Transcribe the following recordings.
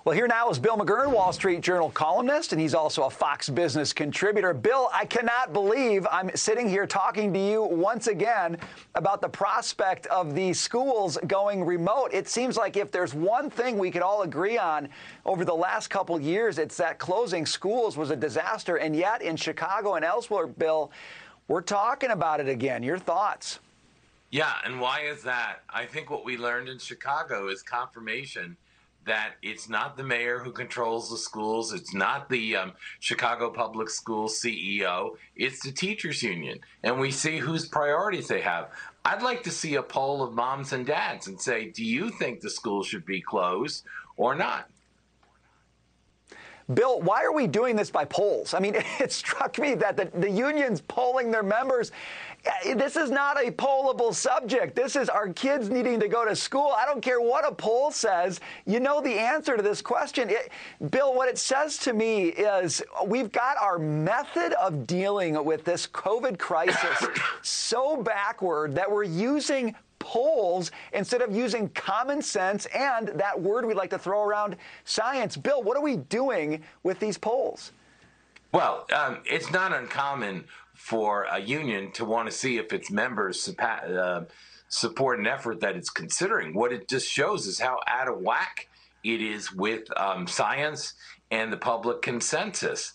Well, here now is Bill McGurn, Wall Street Journal columnist, and he's also a Fox Business contributor. Bill, I cannot believe I'm sitting here talking to you once again about the prospect of these schools going remote. It seems like if there's one thing we could all agree on over the last couple years, it's that closing schools was a disaster. And yet in Chicago and elsewhere, Bill, we're talking about it again. Your thoughts? Yeah, and why is that? I think what we learned in Chicago is confirmation that it's not the mayor who controls the schools. It's not the Chicago Public Schools CEO. It's the teachers union. And we see whose priorities they have. I'd like to see a poll of moms and dads and say, do you think the schools should be closed or not? Bill, why are we doing this by polls? I mean, it struck me that the union's polling their members. This is not a pollable subject. This is our kids needing to go to school. I don't care what a poll says. You know the answer to this question. Bill, what it says to me is we've got our method of dealing with this COVID crisis so backward that we're using polls instead of using common sense and that word we like to throw around, science. Bill, what are we doing with these polls? Well, it's not uncommon for a union to want to see if its members support an effort that it's considering. What it just shows is how out of whack it is with science and the public consensus.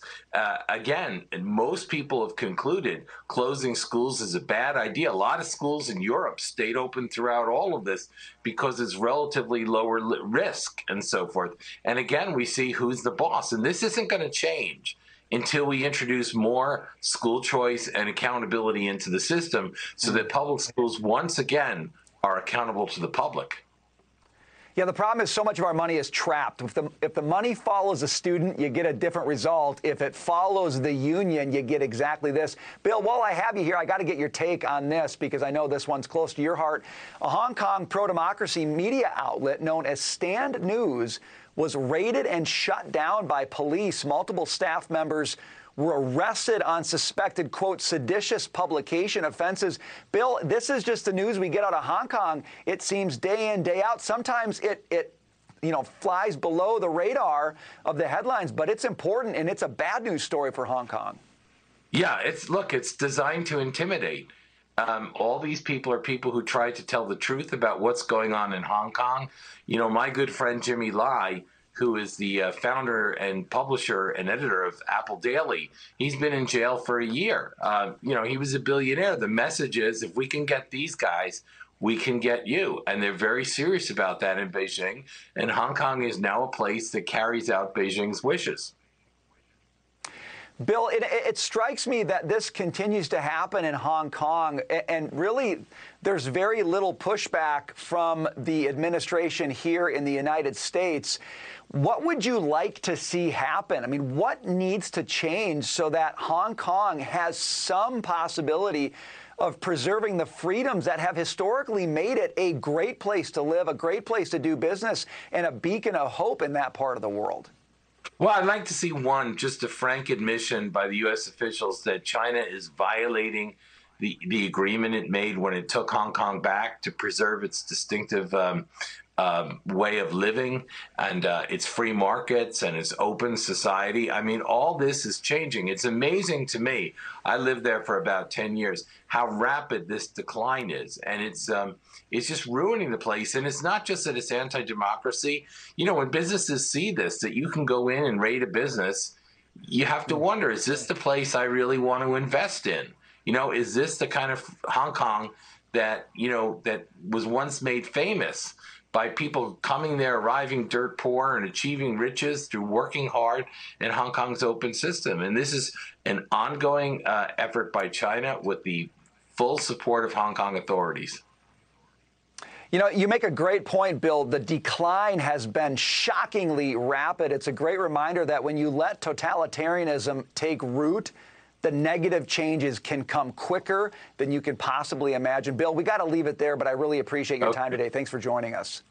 Again, most people have concluded closing schools is a bad idea. A lot of schools in Europe stayed open throughout all of this because it's relatively lower risk and so forth. And again, we see who's the boss. And this isn't going to change until we introduce more school choice and accountability into the system so that public schools once again are accountable to the public. Yeah, the problem is so much of our money is trapped. If the money follows a student, you get a different result. If it follows the union, you get exactly this. Bill, while I have you here, I got to get your take on this because I know this one's close to your heart. A Hong Kong pro-democracy media outlet known as Stand News was raided and shut down by police. Multiple staff members were arrested on suspected, quote, seditious publication offenses. Bill, this is just the news we get out of Hong Kong. It seems day in, day out. Sometimes it flies below the radar of the headlines, but it's important, and it's a bad news story for Hong Kong. Yeah, it's designed to intimidate. All these people are people who try to tell the truth about what's going on in Hong Kong. You know, my good friend Jimmy Lai, who is the founder and publisher and editor of Apple Daily, he's been in jail for a year. He was a billionaire. The message is, if we can get these guys, we can get you. And they're very serious about that in Beijing. And Hong Kong is now a place that carries out Beijing's wishes. Bill, it strikes me that this continues to happen in Hong Kong, and really there's very little pushback from the administration here in the United States. What would you like to see happen? I mean, what needs to change so that Hong Kong has some possibility of preserving the freedoms that have historically made it a great place to live, a great place to do business, and a beacon of hope in that part of the world? Well, I'd like to see just a frank admission by the U.S. officials that China is violating the agreement it made when it took Hong Kong back to preserve its distinctive way of living and its free markets and its open society. I mean, all this is changing. It's amazing to me. I lived there for about 10 years, how rapid this decline is. And it's just ruining the place. And it's not just that it's anti-democracy. You know, when businesses see this, that you can go in and raid a business, you have to wonder, is this the place I really want to invest in? You know, is this the kind of Hong Kong that, that was once made famous by people coming there, arriving dirt poor and achieving riches through working hard in Hong Kong's open system? And this is an ongoing effort by China with the full support of Hong Kong authorities. You know, you make a great point, Bill. The decline has been shockingly rapid. It's a great reminder that when you let totalitarianism take root, the negative changes can come quicker than you can possibly imagine. Bill, we got to leave it there, but I really appreciate your time today. Thanks for joining us.